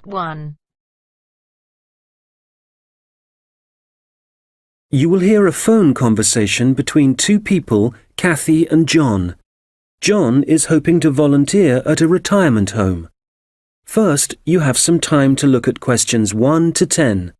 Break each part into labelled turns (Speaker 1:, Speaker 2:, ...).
Speaker 1: Part 1.
Speaker 2: You will hear a phone conversation between two people, Kathy and John. John is hoping to volunteer at a retirement home. First, you have some time to look at questions 1 to 10.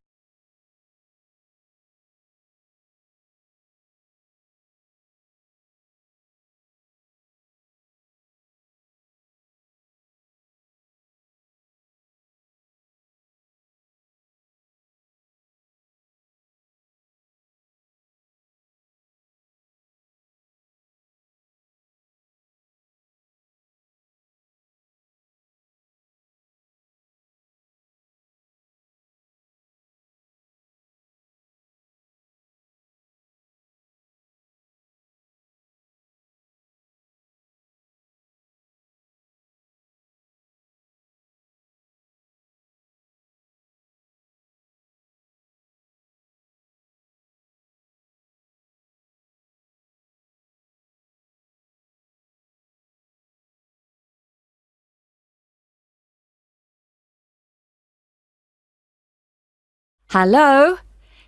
Speaker 3: Hello,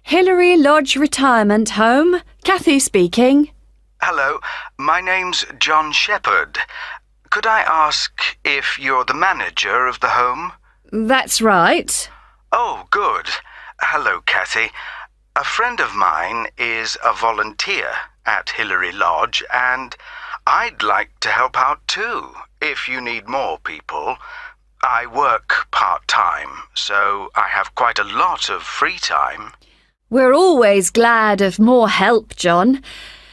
Speaker 3: Hillary Lodge Retirement Home. Kathy speaking.
Speaker 4: Hello, my name's John Shepherd. Could I ask if you're the manager of the home?
Speaker 3: That's right.
Speaker 4: Oh, good. Hello, Kathy. A friend of mine is a volunteer at Hillary Lodge, and I'd like to help out too, if you need more people. I work part-time, so I have quite a lot of free time.
Speaker 3: We're always glad of more help, John.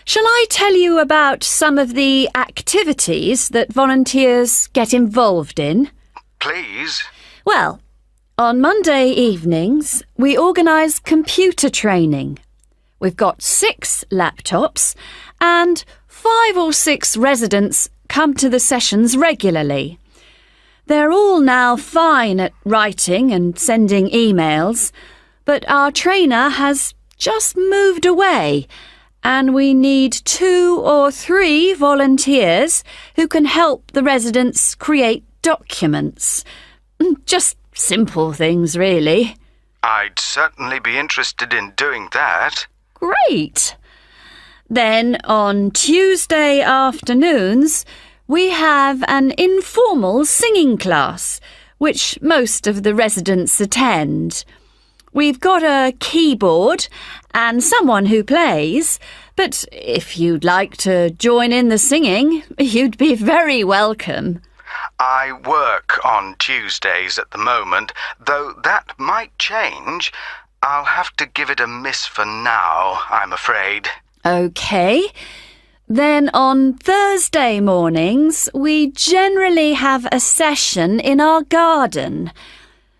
Speaker 3: Shall I tell you about some of the activities that volunteers get involved in?
Speaker 4: Please.
Speaker 3: Well, on Monday evenings, we organise computer training. We've got 6 laptops and 5 or 6 residents come to the sessions regularly. They're all now fine at writing and sending emails, but our trainer has just moved away and we need 2 or 3 volunteers who can help the residents create documents. Just simple things, really.
Speaker 4: I'd certainly be interested in doing that.
Speaker 3: Great! Then on Tuesday afternoons, we have an informal singing class, which most of the residents attend. We've got a keyboard and someone who plays, but if you'd like to join in the singing, you'd be very welcome.
Speaker 4: I work on Tuesdays at the moment, though that might change. I'll have to give it a miss for now, I'm afraid.
Speaker 3: OK. Then on Thursday mornings, we generally have a session in our garden.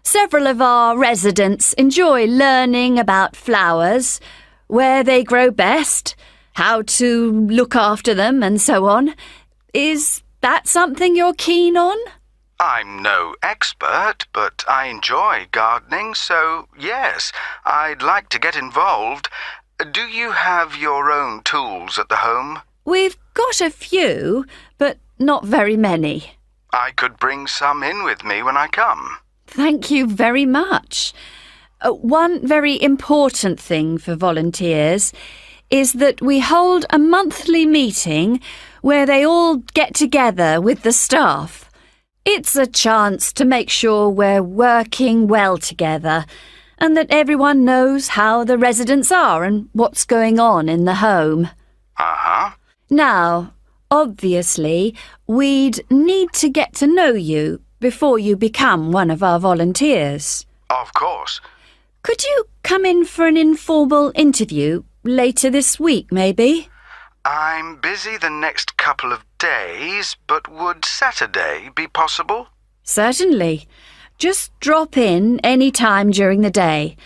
Speaker 3: Several of our residents enjoy learning about flowers, where they grow best, how to look after them and so on. Is that something you're keen on?
Speaker 4: I'm no expert, but I enjoy gardening, so yes, I'd like to get involved. Do you have your own tools at the home?
Speaker 3: We've got a few, but not very many.
Speaker 4: I could bring some in with me when I come.
Speaker 3: Thank you very much. One very important thing for volunteers is that we hold a monthly meeting where they all get together with the staff. It's a chance to make sure we're working well together and that everyone knows how the residents are and what's going on in the home.
Speaker 4: Uh-huh.
Speaker 3: Now, obviously, we'd need to get to know you before you become one of our volunteers.
Speaker 4: Of course.
Speaker 3: Could you come in for an informal interview later this week, maybe?
Speaker 4: I'm busy the next couple of days, but would Saturday be possible?
Speaker 3: Certainly. Just drop in any time during the day.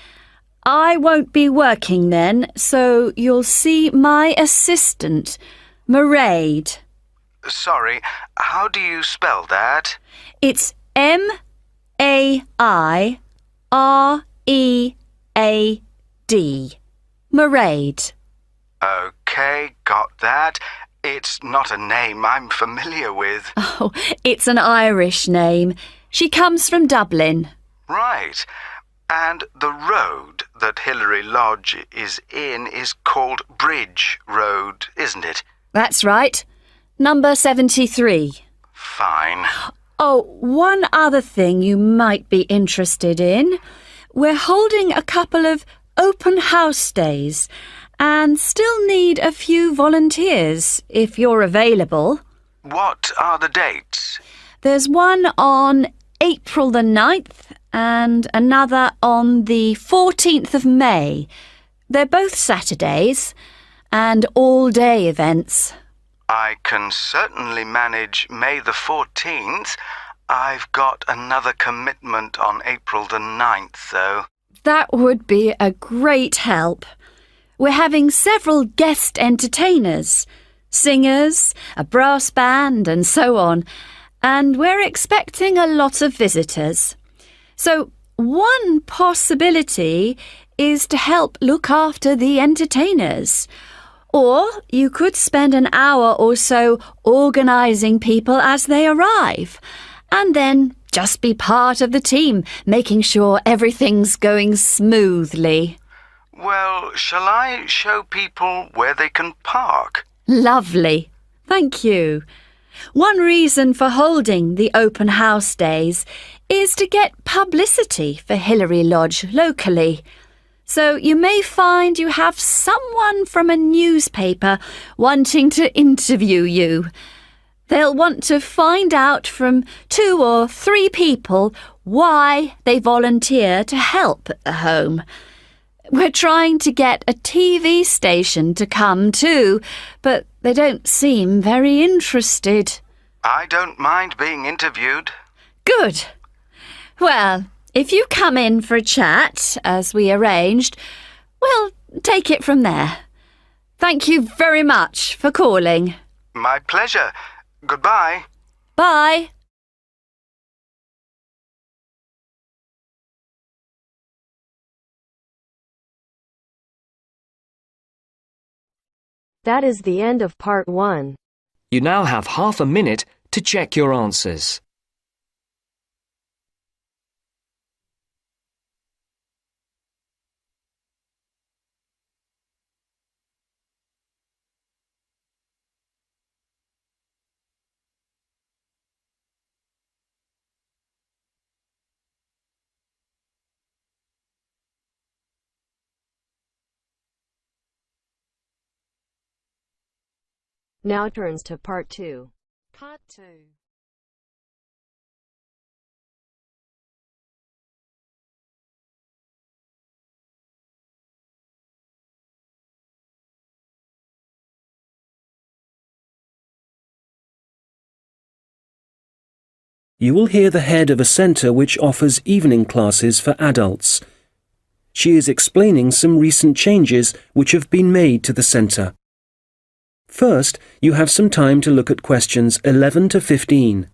Speaker 3: I won't be working then, so you'll see my assistant, Mairead.
Speaker 4: Sorry, how do you spell that?
Speaker 3: It's M-A-I-R-E-A-D. Mairead.
Speaker 4: OK, got that. It's not a name I'm familiar with.
Speaker 3: Oh, it's an Irish name. She comes from Dublin.
Speaker 4: Right. And the road that Hilary Lodge is in is called Bridge Road, isn't it?
Speaker 3: That's right. Number 73.
Speaker 4: Fine.
Speaker 3: Oh, one other thing you might be interested in. We're holding a couple of open house days and still need a few volunteers if you're available.
Speaker 4: What are the dates?
Speaker 3: There's one on April the 9th and another on the 14th of May. They're both Saturdays and all-day events.
Speaker 4: I can certainly manage May the 14th. I've got another commitment on April the 9th, though.
Speaker 3: That would be a great help. We're having several guest entertainers, singers, a brass band and so on, and we're expecting a lot of visitors. So one possibility is to help look after the entertainers. Or you could spend an hour or so organising people as they arrive, and then just be part of the team, making sure everything's going smoothly.
Speaker 4: Well, shall I show people where they can park?
Speaker 3: Lovely. Thank you. One reason for holding the open house days is to get publicity for Hilary Lodge locally. So you may find you have someone from a newspaper wanting to interview you. They'll want to find out from 2 or 3 people why they volunteer to help at the home. We're trying to get a TV station to come too, but they don't seem very interested.
Speaker 4: I don't mind being interviewed.
Speaker 3: Good. Well, if you come in for a chat, as we arranged, we'll take it from there. Thank you very much for calling.
Speaker 4: My pleasure. Goodbye.
Speaker 3: Bye.
Speaker 1: That is the end of part 1.
Speaker 5: You now have half a minute to check your answers.
Speaker 1: Now turns to part 2.
Speaker 6: Part 2.
Speaker 2: You will hear the head of a centre which offers evening classes for adults. She is explaining some recent changes which have been made to the centre. First, you have some time to look at questions 11 to 15.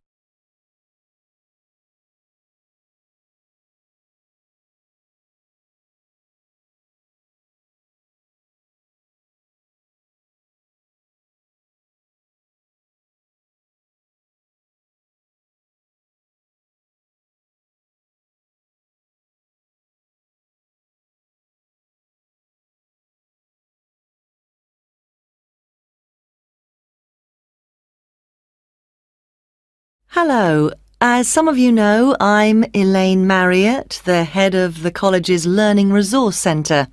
Speaker 7: Hello. As some of you know, I'm Elaine Marriott, the head of the college's Learning Resource Centre.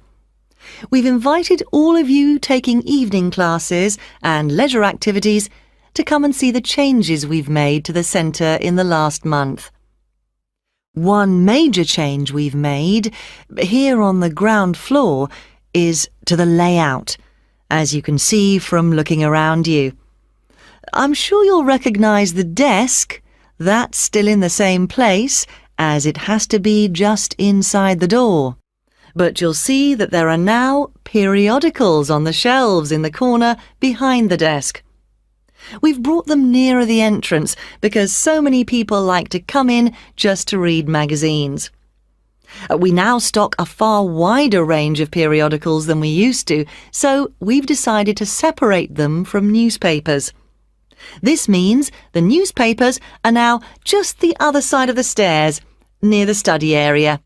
Speaker 7: We've invited all of you taking evening classes and leisure activities to come and see the changes we've made to the centre in the last month. One major change we've made here on the ground floor is to the layout, as you can see from looking around you. I'm sure you'll recognise the desk. That's still in the same place, as it has to be just inside the door. But you'll see that there are now periodicals on the shelves in the corner behind the desk. We've brought them nearer the entrance because so many people like to come in just to read magazines. We now stock a far wider range of periodicals than we used to, so we've decided to separate them from newspapers. This means the newspapers are now just the other side of the stairs, near the study area.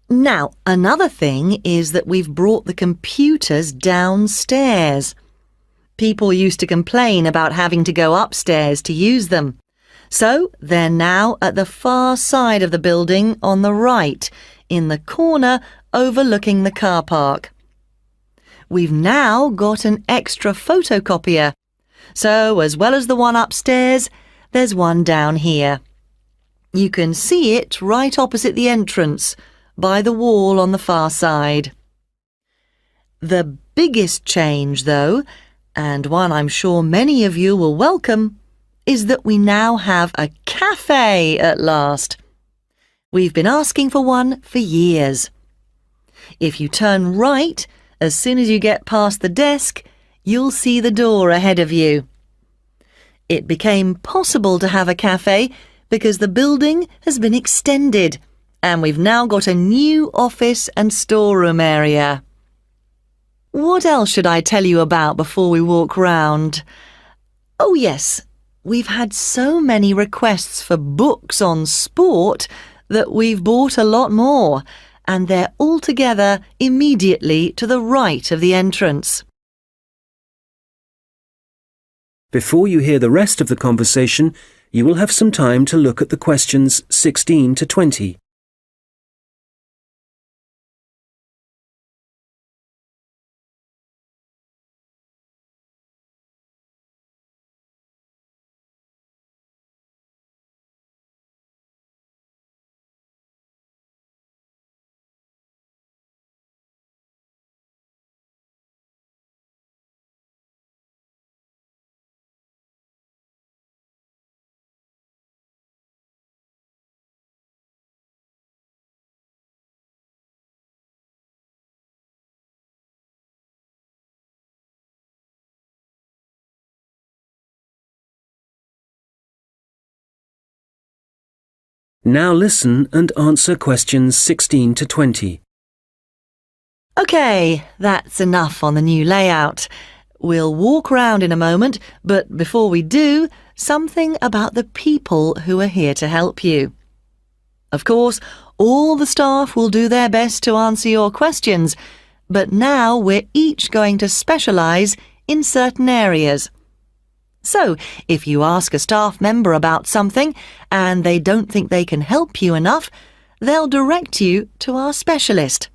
Speaker 7: Now, another thing is that we've brought the computers downstairs. People used to complain about having to go upstairs to use them. So they're now at the far side of the building on the right, in the corner overlooking the car park. We've now got an extra photocopier. So as well as the one upstairs, there's one down here. You can see it right opposite the entrance, by the wall on the far side. The biggest change, though, and one I'm sure many of you will welcome, is that we now have a cafe at last. We've been asking for one for years. If you turn right, as soon as you get past the desk, you'll see the door ahead of you. It became possible to have a cafe because the building has been extended, and we've now got a new office and storeroom area. What else should I tell you about before we walk round? Oh yes, we've had so many requests for books on sport that we've bought a lot more, and they're all together immediately to the right of the entrance.
Speaker 2: Before you hear the rest of the conversation, you will have some time to look at the questions 16 to 20. Now listen and answer questions 16 to 20.
Speaker 7: OK, that's enough on the new layout. We'll walk round in a moment, but before we do, something about the people who are here to help you. Of course, all the staff will do their best to answer your questions, but now we're each going to specialise in certain areas. So, if you ask a staff member about something and they don't think they can help you enough, they'll direct you to our specialist.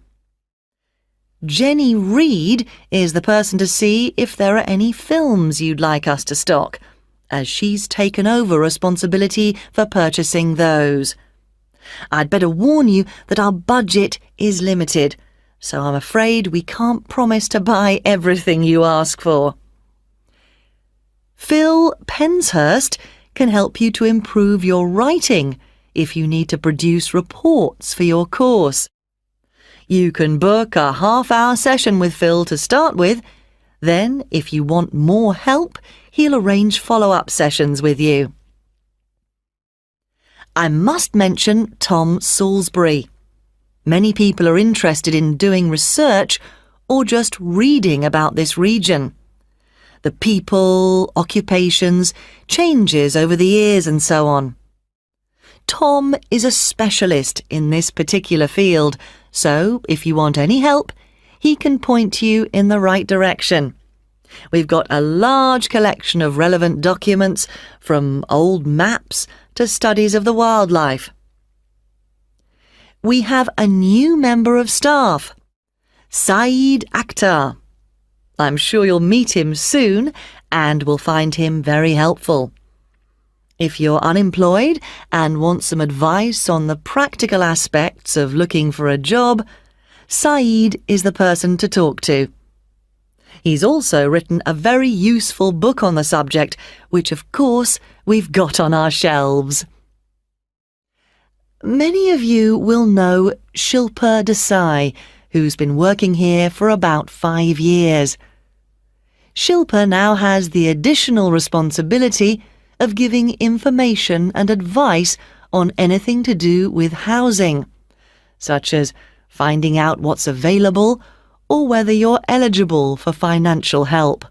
Speaker 7: Jenny Reed is the person to see if there are any films you'd like us to stock, as she's taken over responsibility for purchasing those. I'd better warn you that our budget is limited, so I'm afraid we can't promise to buy everything you ask for. Phil Penshurst can help you to improve your writing if you need to produce reports for your course. You can book a half-hour session with Phil to start with. Then, if you want more help, he'll arrange follow-up sessions with you. I must mention Tom Salisbury. Many people are interested in doing research or just reading about this region. The people, occupations, changes over the years and so on. Tom is a specialist in this particular field, so if you want any help, he can point you in the right direction. We've got a large collection of relevant documents, from old maps to studies of the wildlife. We have a new member of staff, Saeed Akhtar. I'm sure you'll meet him soon and will find him very helpful. If you're unemployed and want some advice on the practical aspects of looking for a job, Saeed is the person to talk to. He's also written a very useful book on the subject, which of course we've got on our shelves. Many of you will know Shilpa Desai, who's been working here for about 5 years. Shilpa now has the additional responsibility of giving information and advice on anything to do with housing, such as finding out what's available or whether you're eligible for financial help.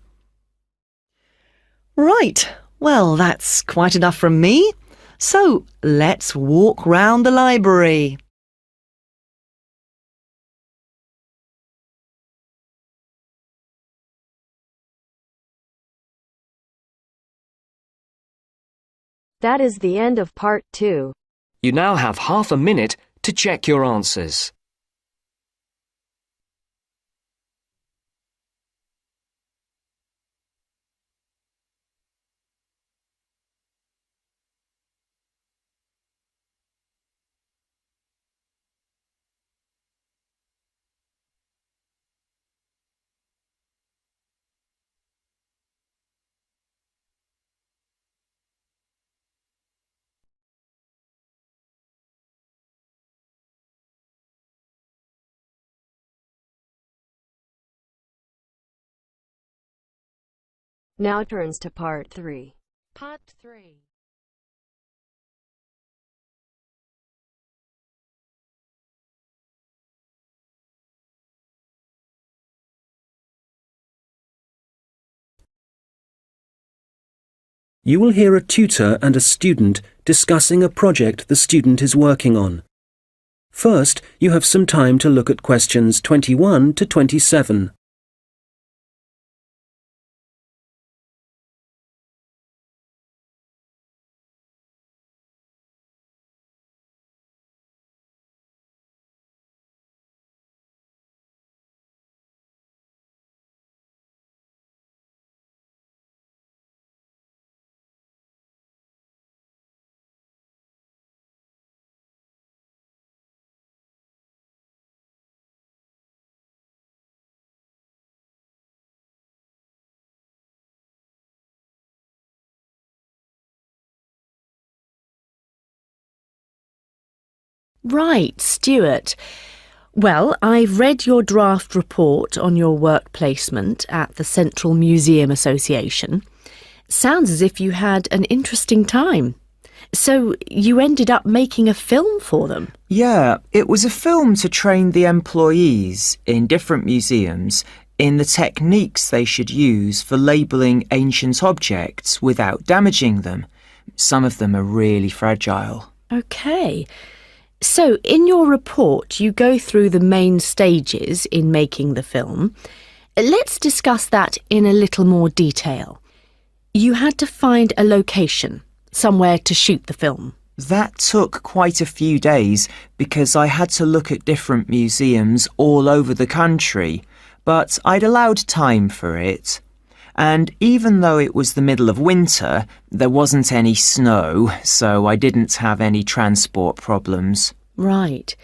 Speaker 7: Right, well, that's quite enough from me. So let's walk round the library.
Speaker 1: That is the end of part 2.
Speaker 5: You now have half a minute to check your answers.
Speaker 1: Now turns to part 3.
Speaker 3: Part 3.
Speaker 2: You will hear a tutor and a student discussing a project the student is working on. First, you have some time to look at questions 21 to 27.
Speaker 3: Right, Stuart. Well, I've read your draft report on your work placement at the Central Museum Association. Sounds as if you had an interesting time. So you ended up making a film for them?
Speaker 6: Yeah, it was a film to train the employees in different museums in the techniques they should use for labelling ancient objects without damaging them. Some of them are really fragile.
Speaker 3: OK. So in your report, you go through the main stages in making the film. Let's discuss that in a little more detail. You had to find a location, somewhere to shoot the film.
Speaker 6: That took quite a few days because I had to look at different museums all over the country, but I'd allowed time for it. And even though it was the middle of winter, there wasn't any snow, so I didn't have any transport problems.
Speaker 3: Right.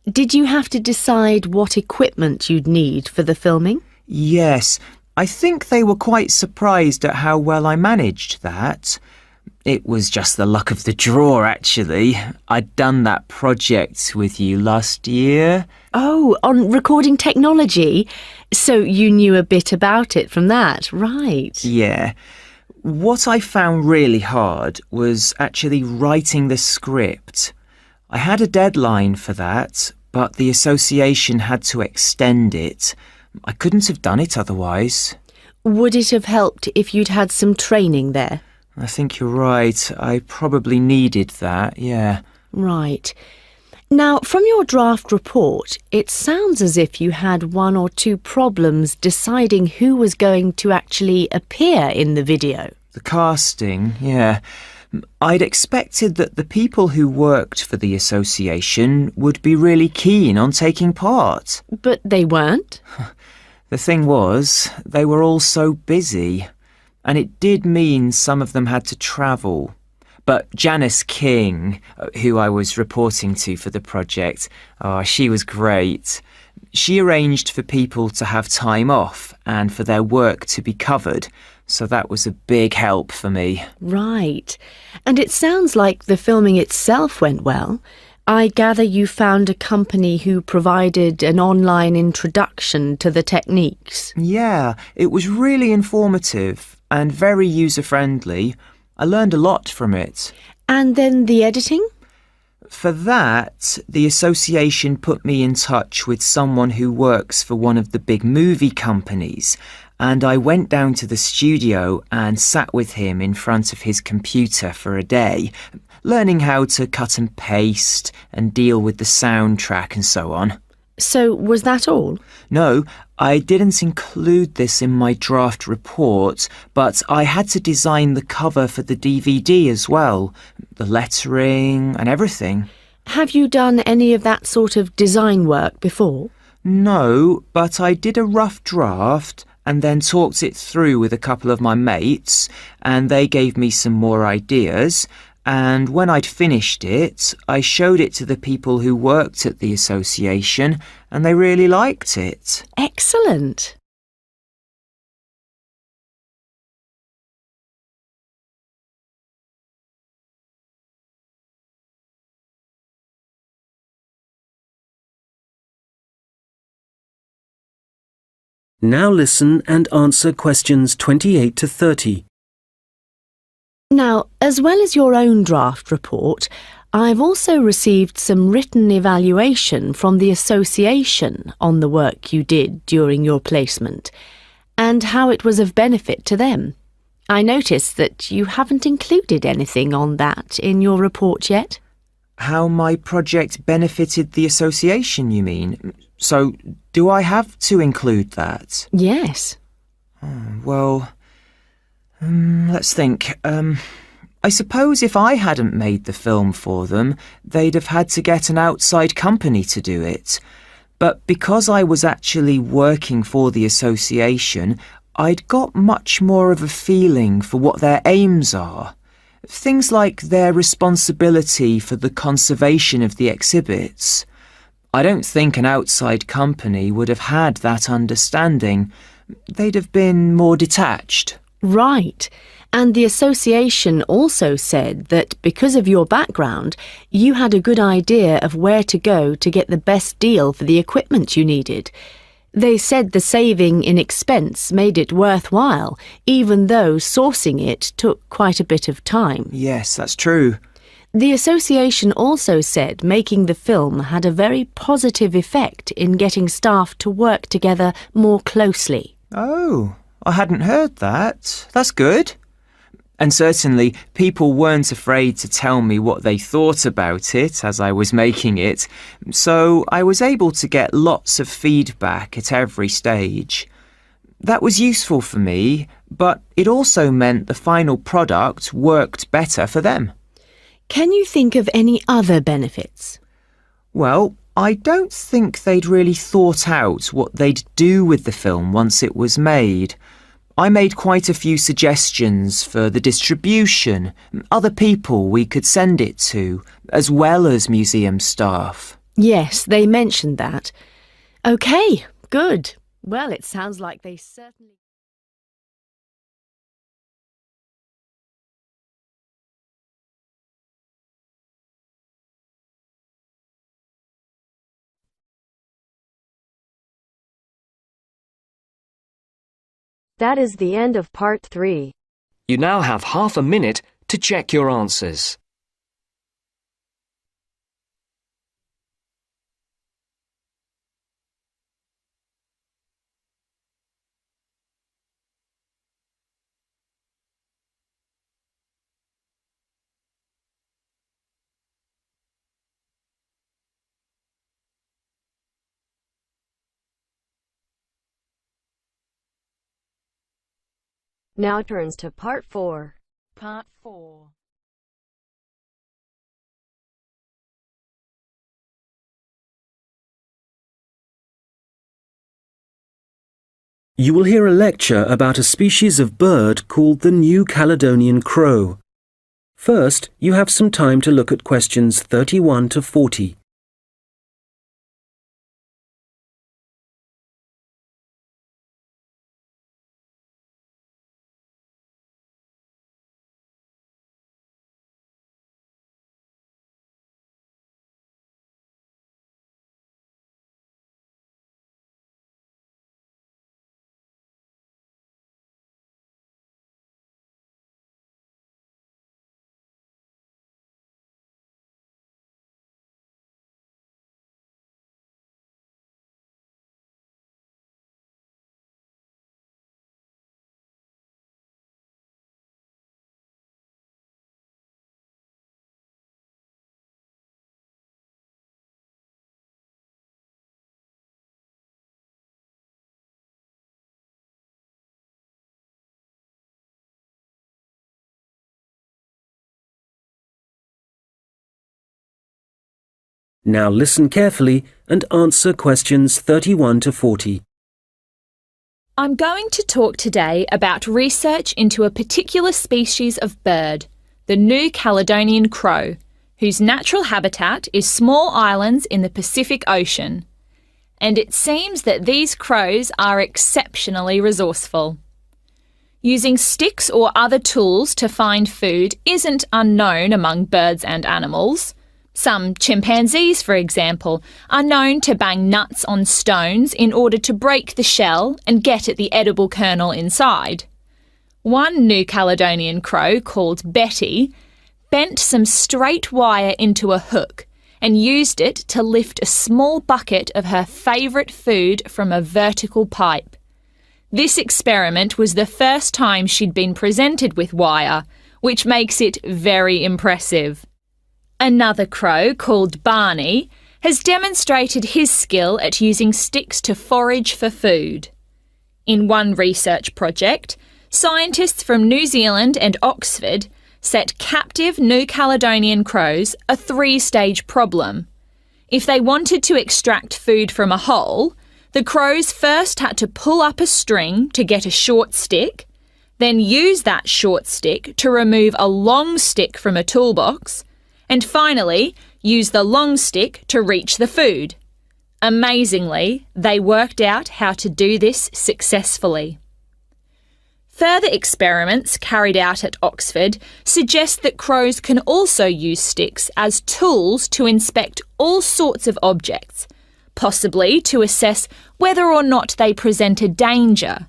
Speaker 3: Did you have to decide what equipment you'd need for the filming?
Speaker 6: Yes, I think they were quite surprised at how well I managed that. It was just the luck of the draw, actually. I'd done that project with you last year.
Speaker 3: Oh, on recording technology? So you knew a bit about it from that, right?
Speaker 6: Yeah. What I found really hard was actually writing the script. I had a deadline for that, but the association had to extend it. I couldn't have done it otherwise.
Speaker 3: Would it have helped if you'd had some training there?
Speaker 6: I think you're right. I probably needed that, yeah.
Speaker 3: Right. Now, from your draft report, it sounds as if you had one or two problems deciding who was going to actually appear in the video.
Speaker 6: The casting, yeah. I'd expected that the people who worked for the association would be really keen on taking part.
Speaker 3: But they weren't?
Speaker 6: The thing was, they were all so busy. And it did mean some of them had to travel. But Janice King, who I was reporting to for the project, she was great. She arranged for people to have time off and for their work to be covered. So that was a big help for me.
Speaker 3: Right. And it sounds like the filming itself went well. I gather you found a company who provided an online introduction to the techniques.
Speaker 6: Yeah, it was really informative and very user-friendly. I learned a lot from it.
Speaker 3: And then the editing?
Speaker 6: For that, the association put me in touch with someone who works for one of the big movie companies, and I went down to the studio and sat with him in front of his computer for a day. learning how to cut and paste and deal with the soundtrack and so on.
Speaker 3: So, was that all?
Speaker 6: No, I didn't include this in my draft report, but I had to design the cover for the DVD as well, the lettering and everything.
Speaker 3: Have you done any of that sort of design work before?
Speaker 6: No, but I did a rough draft and then talked it through with a couple of my mates, and they gave me some more ideas. And when I'd finished it, I showed it to the people who worked at the association, and they really liked it.
Speaker 3: Excellent.
Speaker 2: Now listen and answer questions 28 to 30.
Speaker 3: Now, as well as your own draft report, I've also received some written evaluation from the association on the work you did during your placement and how it was of benefit to them. I noticed that you haven't included anything on that in your report yet.
Speaker 6: How my project benefited the association, you mean? So, do I have to include that?
Speaker 3: Yes.
Speaker 6: Well, let's think. I suppose if I hadn't made the film for them, they'd have had to get an outside company to do it. But because I was actually working for the association, I'd got much more of a feeling for what their aims are. Things like their responsibility for the conservation of the exhibits. I don't think an outside company would have had that understanding. They'd have been more detached.
Speaker 3: Right. And the association also said that because of your background, you had a good idea of where to go to get the best deal for the equipment you needed. They said the saving in expense made it worthwhile, even though sourcing it took quite a bit of time.
Speaker 6: Yes, that's true.
Speaker 3: The association also said making the film had a very positive effect in getting staff to work together more closely.
Speaker 6: Oh, I hadn't heard that. That's good. And certainly people weren't afraid to tell me what they thought about it as I was making it, so I was able to get lots of feedback at every stage. That was useful for me, but it also meant the final product worked better for them.
Speaker 3: Can you think of any other benefits?
Speaker 6: Well, I don't think they'd really thought out what they'd do with the film once it was made. I made quite a few suggestions for the distribution, other people we could send it to, as well as museum staff.
Speaker 3: Yes, they mentioned that. OK, good. Well, it sounds like they certainly...
Speaker 1: That is the end of part 3.
Speaker 5: You now have half a minute to check your answers.
Speaker 1: Now turns to part 4.
Speaker 3: Part 4.
Speaker 2: You will hear a lecture about a species of bird called the New Caledonian crow. First, you have some time to look at questions 31 to 40. Now listen carefully and answer questions 31 to 40.
Speaker 8: I'm going to talk today about research into a particular species of bird, the New Caledonian crow, whose natural habitat is small islands in the Pacific Ocean. And it seems that these crows are exceptionally resourceful. Using sticks or other tools to find food isn't unknown among birds and animals. Some chimpanzees, for example, are known to bang nuts on stones in order to break the shell and get at the edible kernel inside. One New Caledonian crow, called Betty, bent some straight wire into a hook and used it to lift a small bucket of her favourite food from a vertical pipe. This experiment was the first time she'd been presented with wire, which makes it very impressive. Another crow, called Barney, has demonstrated his skill at using sticks to forage for food. In one research project, scientists from New Zealand and Oxford set captive New Caledonian crows a 3-stage problem. If they wanted to extract food from a hole, the crows first had to pull up a string to get a short stick, then use that short stick to remove a long stick from a toolbox, and finally use the long stick to reach the food. Amazingly, they worked out how to do this successfully. Further experiments carried out at Oxford suggest that crows can also use sticks as tools to inspect all sorts of objects, possibly to assess whether or not they present a danger.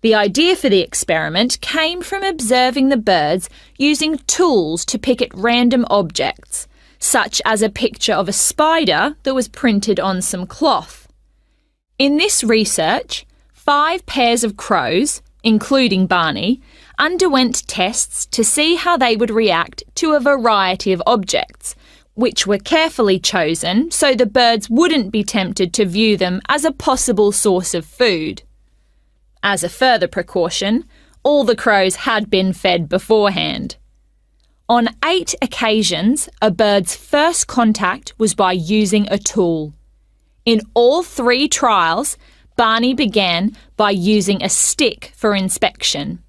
Speaker 8: The idea for the experiment came from observing the birds using tools to pick at random objects, such as a picture of a spider that was printed on some cloth. In this research, 5 pairs of crows, including Barney, underwent tests to see how they would react to a variety of objects, which were carefully chosen so the birds wouldn't be tempted to view them as a possible source of food. As a further precaution, all the crows had been fed beforehand. On 8 occasions, a bird's first contact was by using a tool. In all 3 trials, Barney began by using a stick for inspection.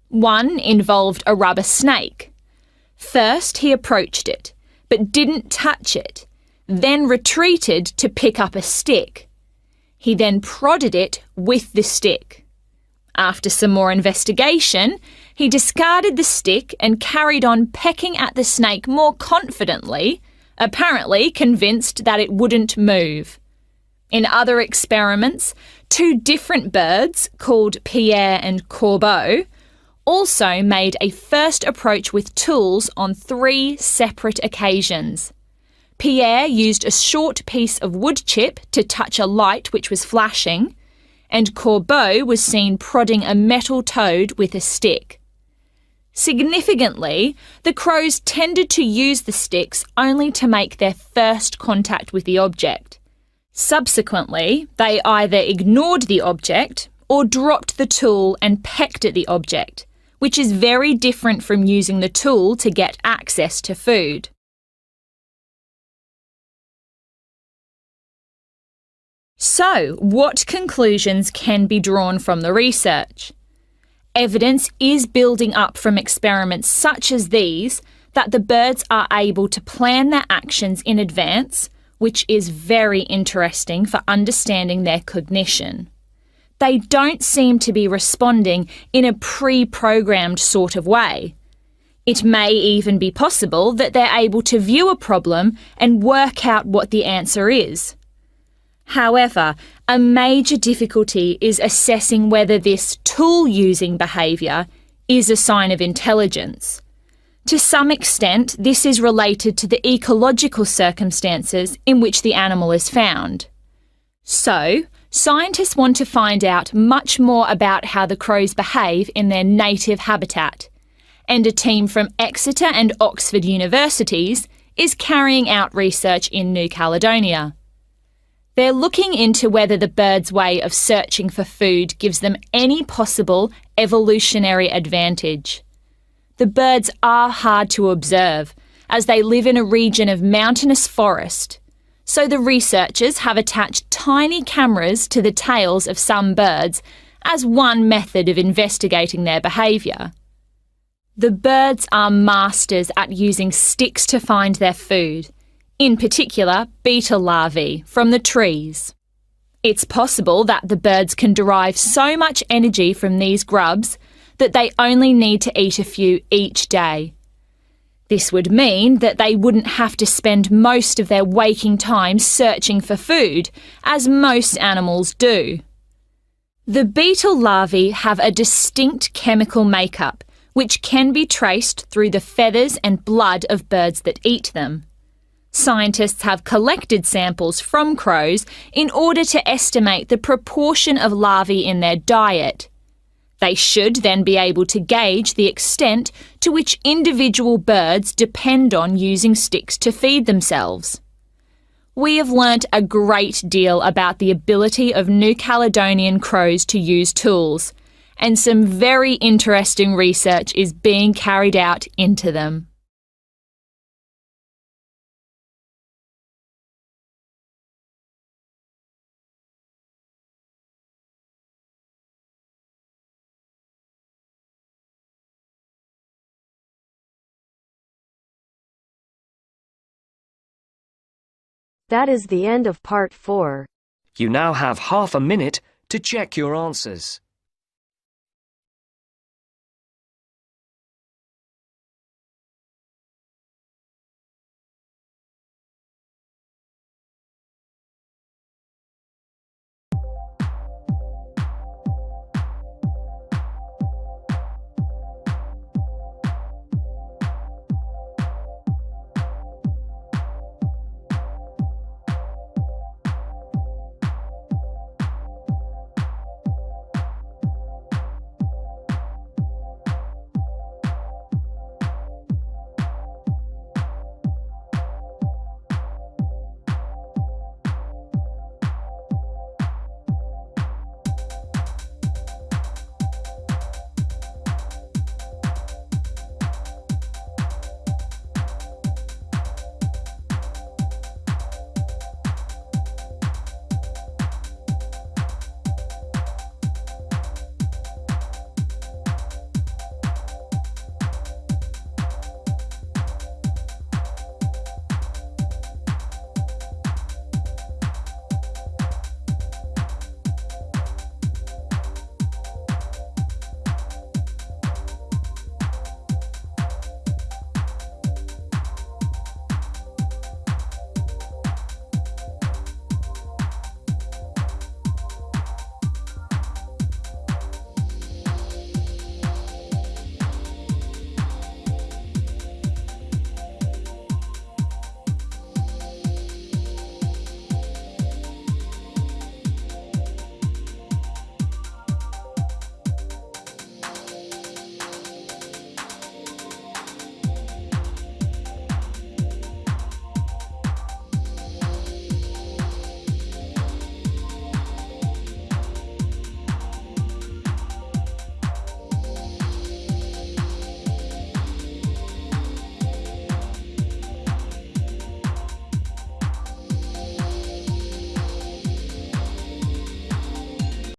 Speaker 8: One involved a rubber snake. First, he approached it, but didn't touch it, then retreated to pick up a stick. He then prodded it with the stick. After some more investigation, he discarded the stick and carried on pecking at the snake more confidently, apparently convinced that it wouldn't move. In other experiments, 2 different birds, called Pierre and Corbeau, also made a first approach with tools on 3 separate occasions. Pierre used a short piece of wood chip to touch a light which was flashing, and Corbeau was seen prodding a metal toad with a stick. Significantly, the crows tended to use the sticks only to make their first contact with the object. Subsequently, they either ignored the object or dropped the tool and pecked at the object, which is very different from using the tool to get access to food. So, what conclusions can be drawn from the research? Evidence is building up from experiments such as these that the birds are able to plan their actions in advance, which is very interesting for understanding their cognition. They don't seem to be responding in a pre-programmed sort of way. It may even be possible that they're able to view a problem and work out what the answer is. However, a major difficulty is assessing whether this tool-using behaviour is a sign of intelligence. To some extent, this is related to the ecological circumstances in which the animal is found. So, scientists want to find out much more about how the crows behave in their native habitat, and a team from Exeter and Oxford universities is carrying out research in New Caledonia. They're looking into whether the birds' way of searching for food gives them any possible evolutionary advantage. The birds are hard to observe, as they live in a region of mountainous forest. So the researchers have attached tiny cameras to the tails of some birds as one method of investigating their behaviour. The birds are masters at using sticks to find their food, in particular beetle larvae from the trees. It's possible that the birds can derive so much energy from these grubs that they only need to eat a few each day. This would mean that they wouldn't have to spend most of their waking time searching for food, as most animals do. The beetle larvae have a distinct chemical makeup, which can be traced through the feathers and blood of birds that eat them. Scientists have collected samples from crows in order to estimate the proportion of larvae in their diet. They should then be able to gauge the extent to which individual birds depend on using sticks to feed themselves. We have learnt a great deal about the ability of New Caledonian crows to use tools, and some very interesting research is being carried out into them.
Speaker 1: That is the end of part 4.
Speaker 5: You now have half a minute to check your answers.